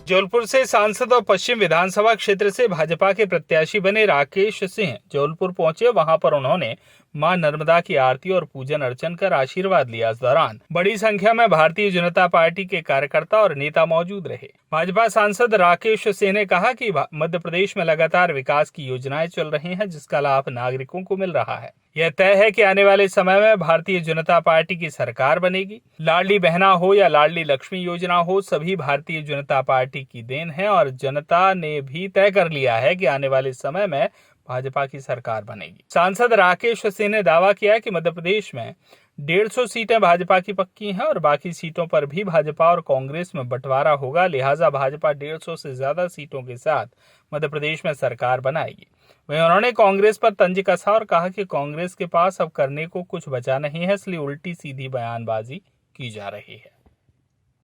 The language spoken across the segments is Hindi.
जबलपुर से सांसद और पश्चिम विधानसभा क्षेत्र से भाजपा के प्रत्याशी बने राकेश सिंह जबलपुर पहुंचे। वहां पर उन्होंने मां नर्मदा की आरती और पूजन अर्चन कर आशीर्वाद लिया। इस दौरान बड़ी संख्या में भारतीय जनता पार्टी के कार्यकर्ता और नेता मौजूद रहे। भाजपा सांसद राकेश सिंह ने कहा कि मध्य प्रदेश में लगातार विकास की योजनाएं चल रही हैं, जिसका लाभ नागरिकों को मिल रहा है। यह तय है कि आने वाले समय में भारतीय जनता पार्टी की सरकार बनेगी। लाडली बहना हो या लाडली लक्ष्मी योजना हो, सभी भारतीय जनता पार्टी की देन है और जनता ने भी तय कर लिया है कि आने वाले समय में भाजपा की सरकार बनेगी। सांसद राकेश सिंह ने दावा किया कि मध्य प्रदेश में 150 सीटें भाजपा की पक्की हैं और बाकी सीटों पर भी भाजपा और कांग्रेस में बंटवारा होगा। लिहाजा भाजपा 150 से ज्यादा सीटों के साथ मध्य प्रदेश में सरकार बनाएगी। वहीं उन्होंने कांग्रेस पर तंज कसा और कहा कि कांग्रेस के पास अब करने को कुछ बचा नहीं है, इसलिए उल्टी सीधी बयानबाजी की जा रही है।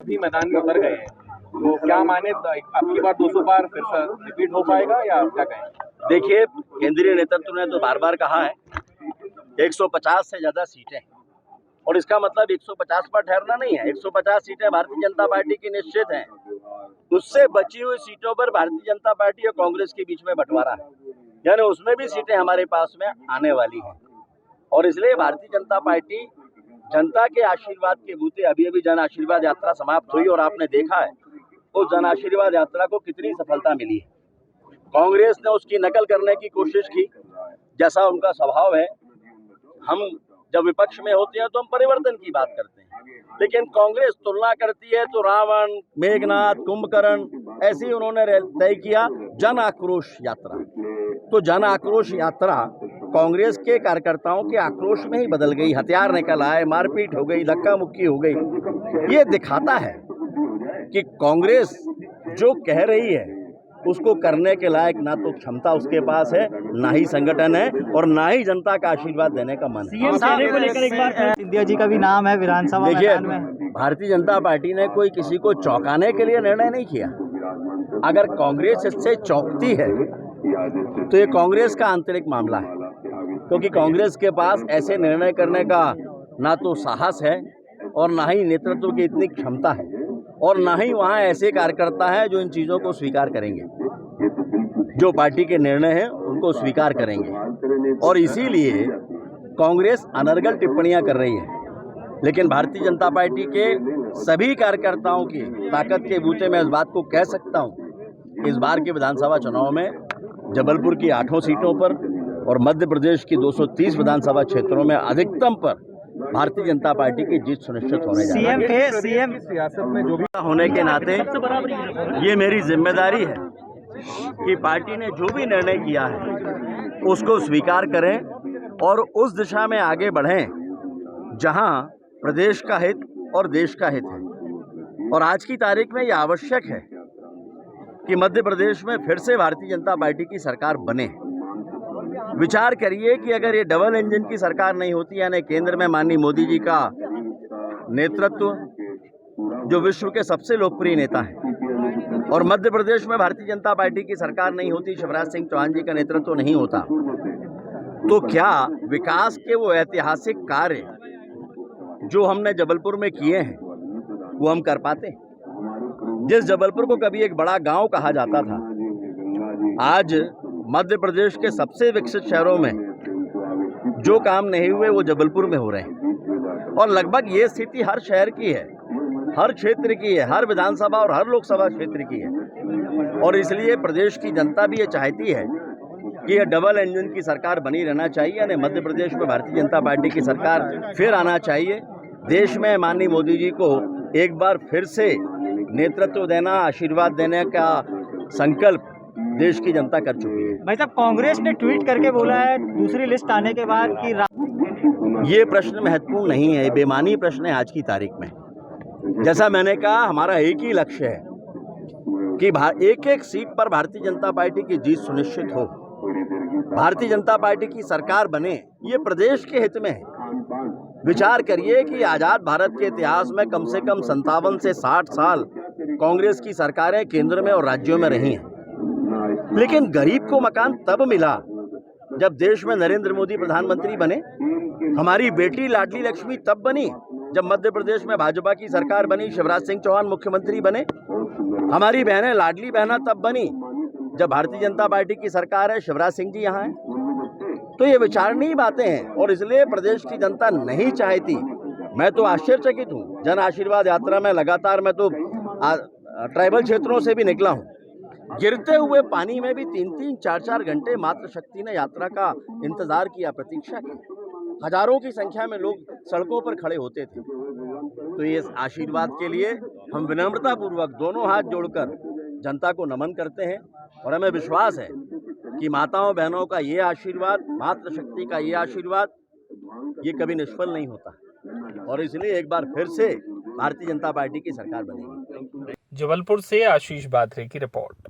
अभी मैदान में उतर गए हैं, तो क्या माने आपकी बार 200 बार फिर से रिपीट हो पाएगा या क्या कहें? देखिए, केंद्रीय नेतृत्व ने तो बार बार कहा है 150 से ज्यादा सीटें, और इसका मतलब 150 पर ठहरना नहीं है। 150 सीटें भारतीय जनता पार्टी की निश्चित हैं। उससे बची हुई सीटों पर भारतीय जनता पार्टी और कांग्रेस के बीच में बंटवारा है, यानी उसमें भी सीटें हमारे पास में आने वाली हैं। और इसलिए भारतीय जनता पार्टी जनता के आशीर्वाद के बूते, अभी जन आशीर्वाद यात्रा समाप्त हुई और आपने देखा है उस जन आशीर्वाद यात्रा को कितनी सफलता मिली है। कांग्रेस ने उसकी नकल करने की कोशिश की, जैसा उनका स्वभाव है। हम जब विपक्ष में होते हैं तो हम परिवर्तन की बात करते हैं, लेकिन कांग्रेस तुलना करती है तो रावण, मेघनाथ, कुंभकर्ण, ऐसे ही उन्होंने तय किया जन आक्रोश यात्रा। तो जन आक्रोश यात्रा कांग्रेस के कार्यकर्ताओं के आक्रोश में ही बदल गई। हथियार निकल आए, मारपीट हो गई, धक्का मुक्की हो गई। ये दिखाता है कि कांग्रेस जो कह रही है उसको करने के लायक ना तो क्षमता उसके पास है, ना ही संगठन है, और ना ही जनता का आशीर्वाद देने का मन है। सीएम को लेकर एक बार सिंधिया जी का भी नाम है विधानसभा मैदान में। भारतीय जनता पार्टी ने कोई किसी को चौंकाने के लिए निर्णय नहीं किया। अगर कांग्रेस इससे चौंकती है तो ये कांग्रेस का आंतरिक मामला है, क्योंकि कांग्रेस के पास ऐसे निर्णय करने का ना तो साहस है और ना ही नेतृत्व की इतनी क्षमता है, और ना ही वहाँ ऐसे कार्यकर्ता हैं जो इन चीज़ों को स्वीकार करेंगे, जो पार्टी के निर्णय हैं उनको स्वीकार करेंगे। और इसीलिए कांग्रेस अनर्गल टिप्पणियां कर रही है। लेकिन भारतीय जनता पार्टी के सभी कार्यकर्ताओं की ताकत के बूते मैं इस बात को कह सकता हूं, इस बार के विधानसभा चुनाव में जबलपुर की 8 सीटों पर और मध्य प्रदेश की 230 विधानसभा क्षेत्रों में अधिकतम पर भारतीय जनता पार्टी की जीत सुनिश्चित होने जा रही है। सीएम सियासत में जो भी होने के नाते ये मेरी जिम्मेदारी है कि पार्टी ने जो भी निर्णय किया है उसको स्वीकार करें और उस दिशा में आगे बढ़ें जहां प्रदेश का हित और देश का हित है। और आज की तारीख में ये आवश्यक है कि मध्य प्रदेश में फिर से भारतीय जनता पार्टी की सरकार बने। विचार करिए कि अगर ये डबल इंजन की सरकार नहीं होती, यानी केंद्र में माननीय मोदी जी का नेतृत्व जो विश्व के सबसे लोकप्रिय नेता हैं, और मध्य प्रदेश में भारतीय जनता पार्टी की सरकार नहीं होती, शिवराज सिंह चौहान जी का नेतृत्व नहीं होता, तो क्या विकास के वो ऐतिहासिक कार्य जो हमने जबलपुर में किए हैं वो हम कर पाते? जिस जबलपुर को कभी एक बड़ा गांव कहा जाता था, आज मध्य प्रदेश के सबसे विकसित शहरों में जो काम नहीं हुए वो जबलपुर में हो रहे हैं। और लगभग ये स्थिति हर शहर की है, हर क्षेत्र की है, हर विधानसभा और हर लोकसभा क्षेत्र की है। और इसलिए प्रदेश की जनता भी ये चाहती है कि ये डबल इंजन की सरकार बनी रहना चाहिए, यानी मध्य प्रदेश में भारतीय जनता पार्टी की सरकार फिर आना चाहिए। देश में माननीय मोदी जी को एक बार फिर से नेतृत्व देना, आशीर्वाद देने का संकल्प देश की जनता कर चुकी है। भाई साहब, कांग्रेस ने ट्वीट करके बोला है दूसरी लिस्ट आने के बाद कि ये प्रश्न महत्वपूर्ण नहीं है, बेमानी प्रश्न है आज की तारीख में। जैसा मैंने कहा, हमारा एक ही लक्ष्य है कि एक एक सीट पर भारतीय जनता पार्टी की जीत सुनिश्चित हो, भारतीय जनता पार्टी की सरकार बने। ये प्रदेश के हित में है। विचार करिए कि आजाद भारत के इतिहास में कम से कम 57 से 60 साल कांग्रेस की सरकारें केंद्र में और राज्यों में रही हैं, लेकिन गरीब को मकान तब मिला जब देश में नरेंद्र मोदी प्रधानमंत्री बने। हमारी बेटी लाडली लक्ष्मी तब बनी जब मध्य प्रदेश में भाजपा की सरकार बनी, शिवराज सिंह चौहान मुख्यमंत्री बने, हमारी बहनें लाडली बहना तब बनी जब भारतीय जनता पार्टी की सरकार है, शिवराज सिंह जी यहाँ हैं। तो ये विचारणीय बातें हैं और इसलिए प्रदेश की जनता नहीं चाहती। मैं तो आश्चर्यचकित हूँ। जन आशीर्वाद यात्रा में लगातार मैं तो ट्राइबल क्षेत्रों से भी निकला हूँ। गिरते हुए पानी में भी 3-3, 4-4 घंटे मातृशक्ति ने यात्रा का इंतजार किया, प्रतीक्षा की। हजारों की संख्या में लोग सड़कों पर खड़े होते थे। तो ये आशीर्वाद के लिए हम विनम्रता पूर्वक दोनों हाथ जोड़कर जनता को नमन करते हैं और हमें विश्वास है कि माताओं बहनों का ये आशीर्वाद, मातृशक्ति का ये आशीर्वाद, ये कभी निष्फल नहीं होता और इसलिए एक बार फिर से भारतीय जनता पार्टी की सरकार बनेगी। जबलपुर से आशीष बात्रे की रिपोर्ट।